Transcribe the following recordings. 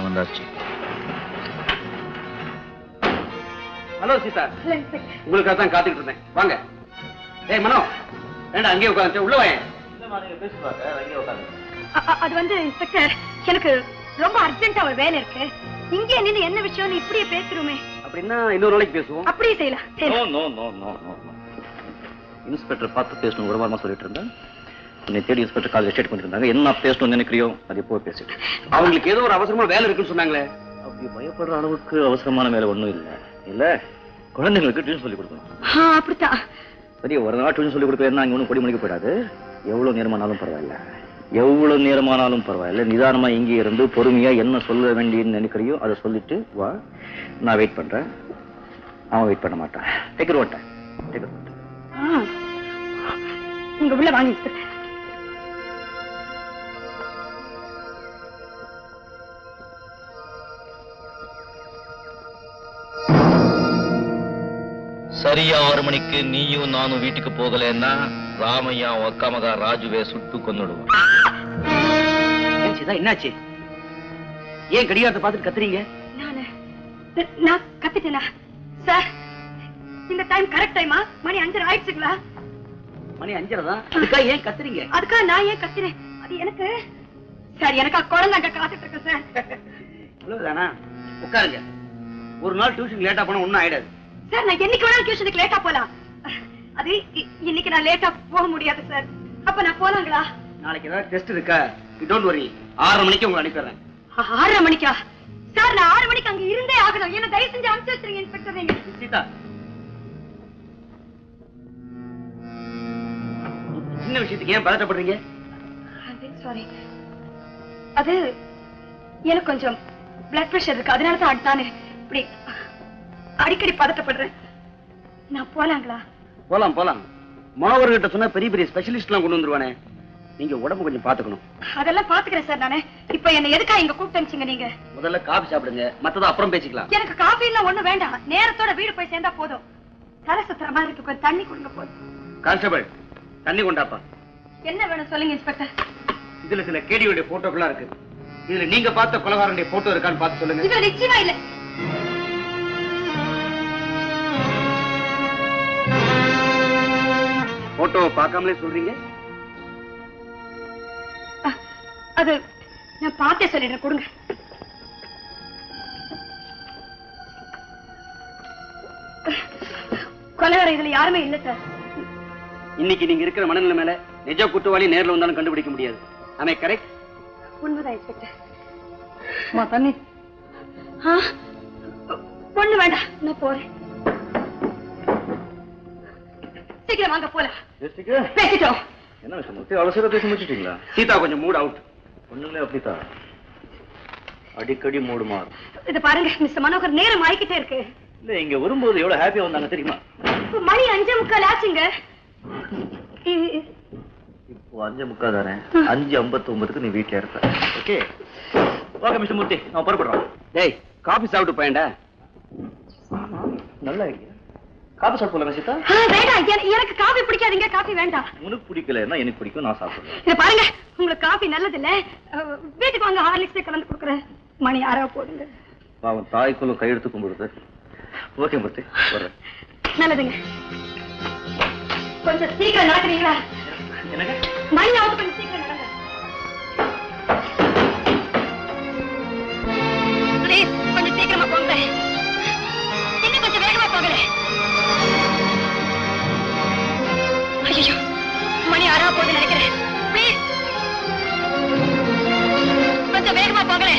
வந்தாச்சு. ஹலோ சீதா, உங்களுக்காக தான் காத்துக்கிட்டு இருந்தேன். வாங்க. ஏய் மனோ, வேண்டாம் அங்கேயே உட்காந்து உள்ள வாங்க. அது வந்து இன்ஸ்பெக்டர், எனக்கு ரொம்ப அர்ஜென்ட்டா ஒரு வேலை இருக்கு. இங்கே நின்று என்ன விஷயம் இப்படியே பேசுறோமே. அப்படின்னா இன்னொரு நாளைக்கு பேசுவோம். அப்படியே செய்யலாம். இன்ஸ்பெக்டர் பார்த்து பேசணும் ஒரு வாரமா சொல்லிட்டு இருந்தேன். என்னை தேடி இன்ஸ்பெக்டர் காலேஜ் ஸ்டேட் பண்ணிருந்தாங்க. என்ன பேசணும்னு நினைக்கிறியோ அது எப்போ பேசிட்டு. அவங்களுக்கு ஏதோ ஒரு அவசரமா வேலை இருக்குன்னு சொன்னாங்களே. அப்படி பயப்படுற அளவுக்கு அவசரமான வேலை ஒண்ணும் இல்லை. இல்ல, குழந்தைங்களுக்கு டியூஷன் சொல்லி கொடுக்கணும். அப்படித்தான். சரி, ஒரு நாள் டியூஷன் சொல்லி கொடுக்கறதுனா அங்கே ஒன்றும் கொடி மணிக்கு போயிடாது. எவ்வளவு நேரமானாலும் பரவாயில்ல, எவ்வளவு நேரமானாலும் பரவாயில்ல. நிதானமா இங்கே இருந்து பொறுமையா என்ன சொல்ல வேண்டியன்னு நினைக்கிறியோ அதை சொல்லிட்டு வா. நான் வெயிட் பண்றேன். அவன் வெயிட் பண்ண மாட்டான். டேக்கர் ஓட்டேன். நீங்க உள்ள வாங்க இன்ஸ்பெக்டர். சரியா 6 மணிக்கு நீயும் நானும் வீட்டுக்கு போகலன்னா ராமையா அக்கா மகா ராஜுவே சுட்டு கொன்னுடுவான். என்னாச்சு? ஏன் கடிகாரத்தை பார்த்துட்டு கத்துறீங்க? நான் கத்திட்டேனா சார்? இந்த டைம் கரெக்ட் டைமா? மணி 5 ஆயிடுச்சுங்களா? மணி 5 தான். அதுக்காக ஏன் கத்துறீங்க? அதுக்காக நான் ஏன் கத்துறேன்? அது எனக்கு சார், எனக்கு குழந்தை அங்க காத்துட்டு இருக்கு சார். இவ்வளவுதானா? உட்காருங்க. ஒரு நாள் டியூஷன் லேட்டா போனா ஒன்னும் ஆயிடாது சார். நான் என்னைக்கு வேணாலும் டியூஷனுக்கு லேட்டா போலாம். அது இன்னைக்கு நான் லேட்டா போக முடியாது சார். அப்ப நான் போலாங்களா? நாளைக்கு ஏதாவது டெஸ்ட் இருக்கா? Don't worry. 6:30 மணிக்கு உங்களை அனுப்பிடுறேன். 6:30 மணிக்கா? சார், நான் 6 மணிக்கு அங்க இருந்தே ஆகணும். என்ன தயவு செஞ்சு அனுப்பிச்சு வச்சிருங்க இன்ஸ்பெக்டர். நீங்க சீதா, சின்ன விஷயத்துக்கு ஏன் பதட்டப்படுறீங்க? சாரி, அது எனக்கு கொஞ்சம் பிளட் பிரஷர் இருக்கு. அதனால தான் நானு இப்படி அடிக்கடி பதட்டப்படுறேன். நான் போலாங்களா? போலாம் போலாம். மனோகர்கிட்ட சொன்னா பெரிய பெரிய ஸ்பெஷலிஸ்ட் எல்லாம் கொண்டு வந்துருவானே. நீங்க உடம்பு கொஞ்சம் பாத்துக்கணும். அதெல்லாம் பாத்துக்கிறேன் சார். நானே இப்ப என்ன எதுக்கா இங்க கூப்பிட்டு நீங்க? முதல்ல காபி சாப்பிடுங்க, மத்தத அப்புறம் பேசிக்கலாம். எனக்கு காபி எல்லாம் ஒண்ணும் வேண்டாம். நேரத்தோட வீடு போய் சேர்ந்தா போதும். தலை சுத்துற மாதிரி இருக்கு. கொஞ்சம் தண்ணி கொடுங்க போதும். கான்ஸ்டபிள், தண்ணி கொண்டாப்பா. என்ன வேணும் சொல்லுங்க இன்ஸ்பெக்டர். இதுல சில கேடியோட போட்டோக்களா இருக்கு. இதுல நீங்க பார்த்த கொலைகாரனுடைய போட்டோ இருக்கான்னு பார்த்து சொல்லுங்க. இதுல நிச்சயமா இல்ல. போட்டோவை பார்க்காமலே சொல்றீங்க? அது நான் பார்த்தே சொல்லிடுறேன். கொடுங்க. கொலைகார இதுல யாருமே இல்ல சார். இன்னைக்கு நீங்க இருக்கிற மனநிலை மேல நிஜ குற்றவாளி நேர்ல வந்தாலும் கண்டுபிடிக்க முடியாது. ஆமே கரெக்ட்? உண்மைதான் இன்ஸ்பெக்டர். தண்ணி ஒண்ணு வேண்டாம், நான் போறேன். சீக்கிரம் வாங்க போலாம். பேசிட்டோம். என்ன விஷயம்? அவசர பேச முடிச்சிட்டீங்களா? சீதா கொஞ்சம் மூட் அவுட். ஒண்ணுமே அப்படித்தான், அடிக்கடி மூடு மாறும். இது பாருங்க மிஸ்டர் மனோகர், நேரம் ஆயிக்கிட்டே இருக்கு. இல்ல, இங்க வரும்போது எவ்வளவு ஹாப்பியா வந்தாங்க தெரியுமா? மணி 5:45 ஆச்சுங்க. இப்போ 5:45 தானே. 5:59க்கு நீ வீட்டுல இருப்ப. ஓகே ஓகே மிஸ்டர் மூர்த்தி, நான் புறப்படுறோம். டேய், காபி சாப்பிட்டு போயேன்டா. நல்லா ஐடியா. காபி சாப்பிட்டு போலாம் சீதா? வேண்டாம், எனக்கு காபி பிடிக்காதுங்க. காபி வேண்டாம். உனக்கு பிடிக்கலன்னா எனக்கு பிடிக்கும், நான் சாப்பிடுறேன். இத பாருங்க, உங்களுக்கு காபி நல்லது இல்ல. வீட்டுக்கு வாங்க, ஹார்லிக்ஸ் கலந்து கொடுக்குறேன். மணி 6 போடுங்க. பாவம் தாய்க்குள்ள கையெடுத்து கும்பிடுது. ஓகே மூர்த்தி, வர்றேன். நல்லதுங்க. கொஞ்சம் சீக்கிரம் நடக்கிறீங்களா? எனக்கு மணி ஆகுது, கொஞ்சம் சீக்கிரம் நடங்க. ப்ளீஸ் கொஞ்சம் சீக்கிரமா போங்க. இன்னும் கொஞ்சம் வேகமா போகல. ஐயோ, மணி 6 போகுது நினைக்கிறேன். ப்ளீஸ் கொஞ்சம் வேகமா போகல.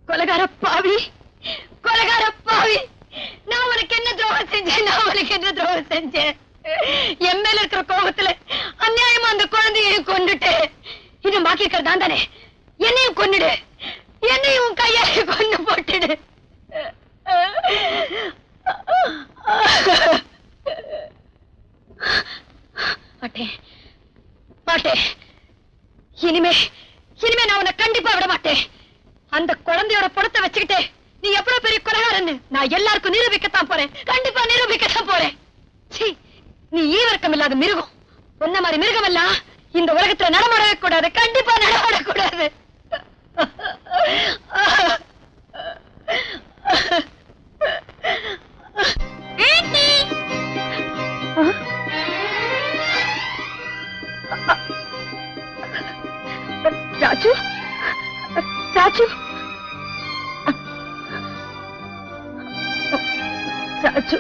கொலைகார பாவி, கொலைகார பாவி, நான் உனக்கு என்ன துரோகம் செஞ்சேன்? நான் உனக்கு என்ன துரோகம் செஞ்சேன்? என் மேல இருக்கிற கோபத்துல அநியாயமா அந்த குழந்தையையும் கொண்டுட்டு இன்னும் பாக்கி இருக்கிறதா தானே? என்னையும் கொன்னுடு, என்னையும் கையால கொண்டு போட்டுடு. மாட்டேன் மாட்டேன். இனிமே நான் உன்னை கண்டிப்பா விட மாட்டேன். அந்த குழந்தையோட படத்தை வச்சுக்கிட்டே நீ எவ்வளவு பெரிய கொலைகாரன்னு நான் எல்லாருக்கும் நிரூபிக்கத்தான் போறேன். கண்டிப்பா நிரூபிக்கத்தான் போறேன். சீ, நீ ஈவர்க்கம் இல்லாத மிருகம். ஒன்ன மாதிரி மிருகம் எல்லாம் இந்த உலகத்துல நடமாடவே கூடாது. கண்டிப்பா நடமாடக்கூடாது. ராஜு, ராஜு, ராஜு,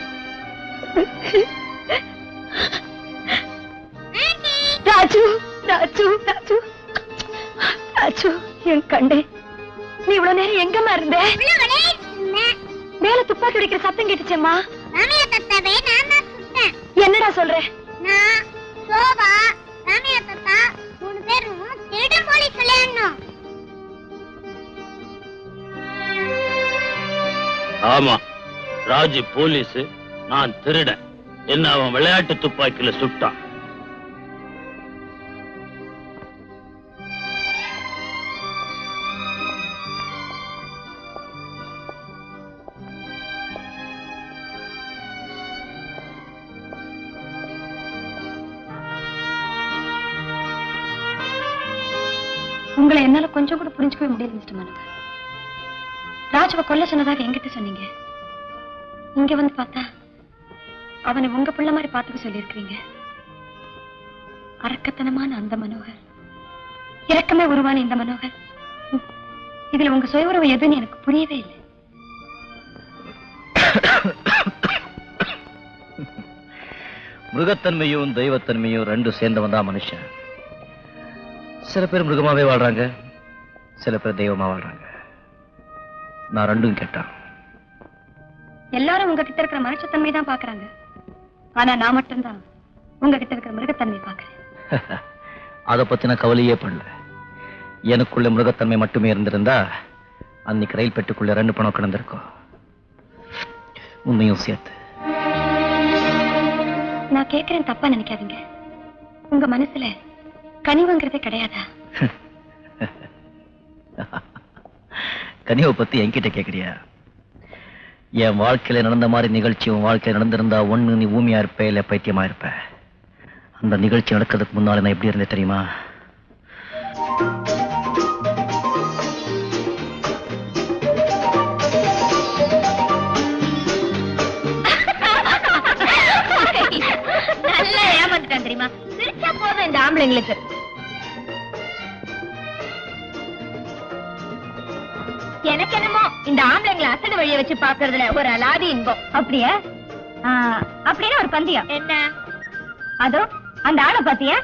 ராஜு, ராஜு, ராஜு, ராஜு, என் கண்டே, நீ இவ்வளவு நேரம் எங்கம்மா இருந்த? மேல துப்பாக்கி அடிக்கிற சத்தம் கேட்டுச்சேம்மா. என்னடா சொல்ற? ஆமா, ராஜு போலீஸ், நான் திருடன். என்ன அவன் விளையாட்டு துப்பாக்கியில சுட்டான். உங்களை என்னால கொஞ்சம் கூட புரிஞ்சுக்கவே முடியல மிஸ்டர் மனோகர். ராஜுவை கொல்ல சொன்னதாக என்கிட்ட சொன்னீங்க. இங்க வந்து பார்த்தா அவனை உங்க பிள்ளை மாதிரி பார்த்துக்க சொல்லியிருக்கிறீங்க. அரக்கத்தனமான அந்த மனோகர், இரக்கமே உருவான இந்த மனோகர், இதுல உங்க சுய உறவு எதுன்னு எனக்கு புரியவே இல்லை. மிருகத்தன்மையும் தெய்வத்தன்மையும் ரெண்டும் சேர்ந்தவன் தான் மனுஷன். சில பேர் மிருகமாவே வாழ்றாங்க, சில பேர் தெய்வமா வாழ்றாங்க. நான் ரெண்டும் கேட்டான். எல்லாரும் உங்ககிட்ட இருக்கிற மனுஷத்தன்மை தான் பாக்குறாங்க. ஆனா நான் மட்டும்தான் உங்ககிட்ட இருக்கிற மிருகத்தன்மை பாக்குறேன். அதை பத்தின கவலையே பண்ணல. எனக்குள்ள மிருகத்தன்மை மட்டுமே இருந்திருந்தா அன்னைக்கு ரயில் பெட்டுக்குள்ள 2 பணம் கிடந்திருக்கும். உண்மையும் சேர்த்து. நான் கேட்கிறேன், தப்பா நினைக்காதீங்க. உங்க மனசுல கனிவுங்கிறதே கிடையாதா? கனிவை பத்தி என்கிட்ட கேக்குறியா? என் வாழ்க்கையில நடந்த மாதிரி நிகழ்ச்சி உன் வாழ்க்கையில நடந்திருந்தா ஒண்ணு நீ ஊமையா இருப்ப, இல்ல பைத்தியமா இருப்ப. அந்த நிகழ்ச்சி நடக்கிறதுக்கு முன்னால நான் எப்படி இருந்தேன் தெரியுமா? நல்லா ஏமாந்துட்டான் தெரியுமா? சிரிச்சா போதும் இந்த ஆம்பளைங்களுக்கு. எனக்கு என்னமோ இந்த ஆம்பளைங்களை அசடு வழிய வச்சு பாக்குறதுல ஒரு அலாதி இன்பம். அப்படியா? அப்படின்னா ஒரு பந்தயம் என்ன? அதோ அந்த ஆளை பாத்தியா?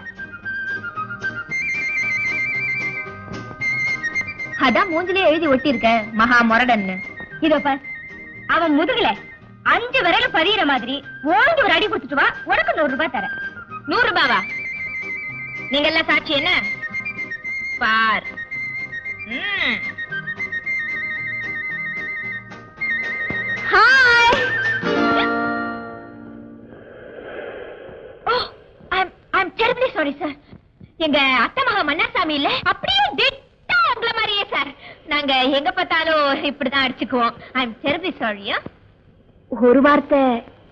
அதான் மூஞ்சிலே எழுதி ஒட்டி இருக்க, மகா முரடன்னு. இதோ பார், அவன் முதுகுல 5 விரல பதியிற மாதிரி ஓங்கி ஒரு அடி கொடுத்துட்டு வா, உனக்கு 100 ரூபாய் தரேன். 100 ரூபாவா? நீங்க எல்லாம் சாட்சி என்ன பார். Hi. I'm terribly sorry sir. எங்க அத்தை மகா மன்னாசாமி இல்ல, அப்படியே டிட்டோ உங்கள மாதிரியே சார். நாங்க எங்க பார்த்தாலும் இப்படிதான் அடிச்சுக்குவோம். I'm terribly sorry. ஒரு வார்த்தை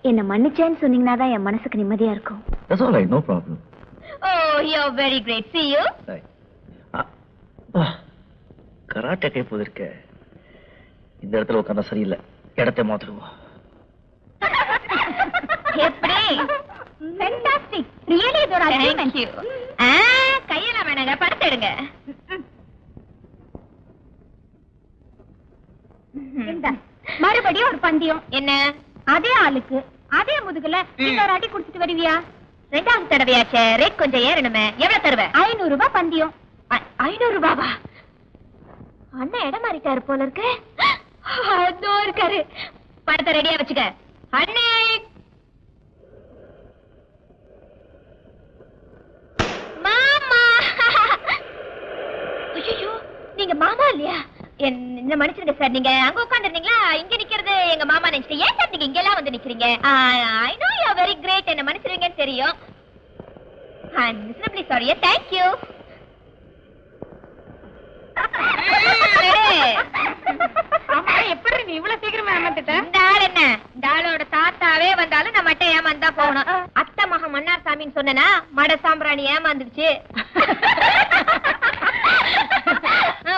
என்ன மன்னிச்சேன்னு சொன்னீங்கன்னா தான் என் மனசுக்கு நிம்மதியா இருக்கும். That's all right, no problem. Oh, you're very great. See you. Karate கை போதிருக்க. இந்த இடத்துல உட்கார்ந்தா சரியில்லை, இடத்தை மாத்திடுவோம். எப்படி? Fantastic. Really good achievement. Thank you. கையெல்லாம் வேணாங்க, படுத்து எடுங்க. மறுபடியும் ஒரு பந்தயம். என்ன? அதே ஆளுக்கு அதே முதுகுல இன்னொரு அடி குடுத்துட்டு வருவியா? 2வது தடவையாச்சே, ரேட் கொஞ்சம் ஏறணுமே. எவ்வளவு தருவ? 500 ரூபாய் பந்தயம். 500 ரூபாவா? அண்ணன் இடம் மாறிட்டாரு போல இருக்கு. அதோ இருக்காரு. படத்தை ரெடியா வச்சுக்க. அண்ணே மாமா. ஐயோ, நீங்க மாமா இல்லையா? என்ன மன்னிச்சிருங்க சார், நீங்க அங்க உட்கார்ந்திருந்தீங்களா? இங்க நிக்கிறது எங்க மாமா நினைச்சிட்டு. ஏன் சார் நீங்க இங்க எல்லாம் வந்து நிக்கிறீங்க? I know you are very great. என்ன மன்னிச்சிருவீங்கன்னு தெரியும். I'm miserably sorry. Thank you. உண்மையாவே வந்தாலும் நான் மட்டும் ஏமாந்தா போகணும். அத்தை மகன் மன்னார் சாமின்னு சொன்னா மட சாம்பிராணி ஏமாந்துடுச்சு.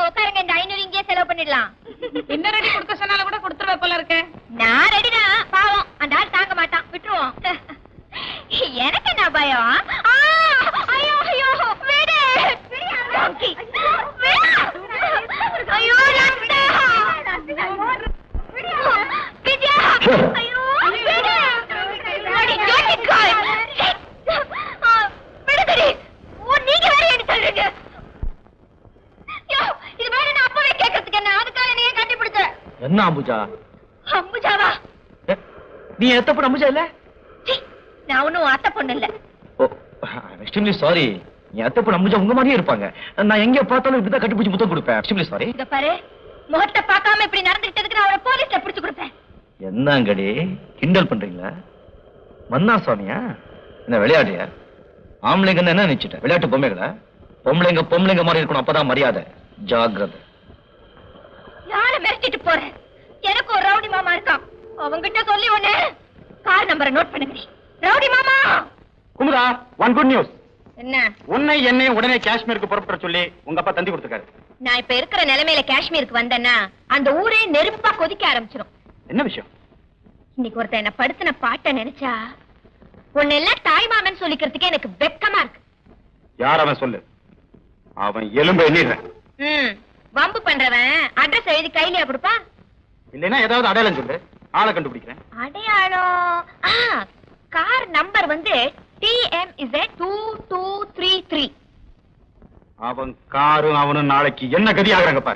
உட்காருங்க, இந்த 500 இங்கே செலவு பண்ணிடலாம். இன்னும் ரெடி கொடுக்க சொன்னாலும் கூட கொடுத்துருவ போல இருக்கு. நான் ரெடிதான், பாவம் அந்த ஆள் தாங்க மாட்டான், விட்டுருவோம். எனக்கு என்ன பயம்? ஐயோ ஐயோ விடு. ஐயோ விஜயா, ஐயோ விடு. விடுதடி. நீங்க வேற என்ன சொல்றீங்க? இது வேற நான் அப்பவே கேட்கறதுக்கு என்ன, அதுக்காக நீங்க கண்டுபிடிச்ச என்ன அம்புஜா? அம்புஜாவா? நீ எத்த பொண்ணு அம்புஜா இல்ல? நான் ஒன்னும் அத்தை பொண்ணு இல்ல. Extremely sorry. நீ அத்த பொண்ணு அம்புஜா உங்க மாதிரியே இருப்பாங்க. நான் எங்க பார்த்தாலும் இப்படிதான் கட்டிப்பிடிச்சு முத்தம் கொடுப்பேன். Extremely sorry. இத பாரு, முகத்தை பார்க்காம இப்படி நடந்துட்டதுக்கு நான் அவளை போலீஸ்ல பிடிச்சு கொடுப்பேன். என்னங்கடி கிண்டல் பண்றீங்களா? மன்னார் சுவாமியா? என்ன விளையாடியா? ஆம்பளைங்கன்னு என்ன நினைச்சிட்ட? விளையாட்டு பொம்மைகளா? பொம்பளைங்க மாதிரி இருக்கணும், அப்பதான் மரியாதை. ஜாக்கிரதை. யாரை மிரட்டிட்டு போறேன்? எனக்கு ஒரு ரவுடி மாமா இருக்கான், அவங்கிட்ட சொல்லி ஒண்ணு. கார் நம்பரை நோட் பண்ணுங்க. ரவுடி மாமா. Kumudha, one good news. என்ன? உன்னை என்னை உடனே காஷ்மீருக்கு புறப்பட சொல்லி உங்க அப்பா தந்தி கொடுத்துருக்காரு. நான் இப்ப இருக்கிற நிலைமையில காஷ்மீருக்கு வந்தேன்னா அந்த ஊரே நெருப்பா கொதிக்க ஆரம்பிச்சிடும். என்ன விஷயம்? இன்னைக்கு ஒருத்தன் என்ன படுத்தின பாட்ட நினைச்சா உன்னை எல்லாம் தாய்மாமன் சொல்லிக்கிறதுக்கே எனக்கு வெக்கமா இருக்கு. யார் அவன் சொல்லு, அவன் எலும்பை எண்ணிடுறேன். வம்பு பண்றவன் அட்ரஸ் எழுதி கையில கொடுப்பா. இல்லைன்னா ஏதாவது அடையாளம் சொல்லு, ஆளை கண்டுபிடிக்கிறேன். அடையாளம்? கார் நம்பர் வந்து TMZ2233. அவன் காரும் அவனும் நாளைக்கு என்ன கதி ஆகுறாங்க பாரு.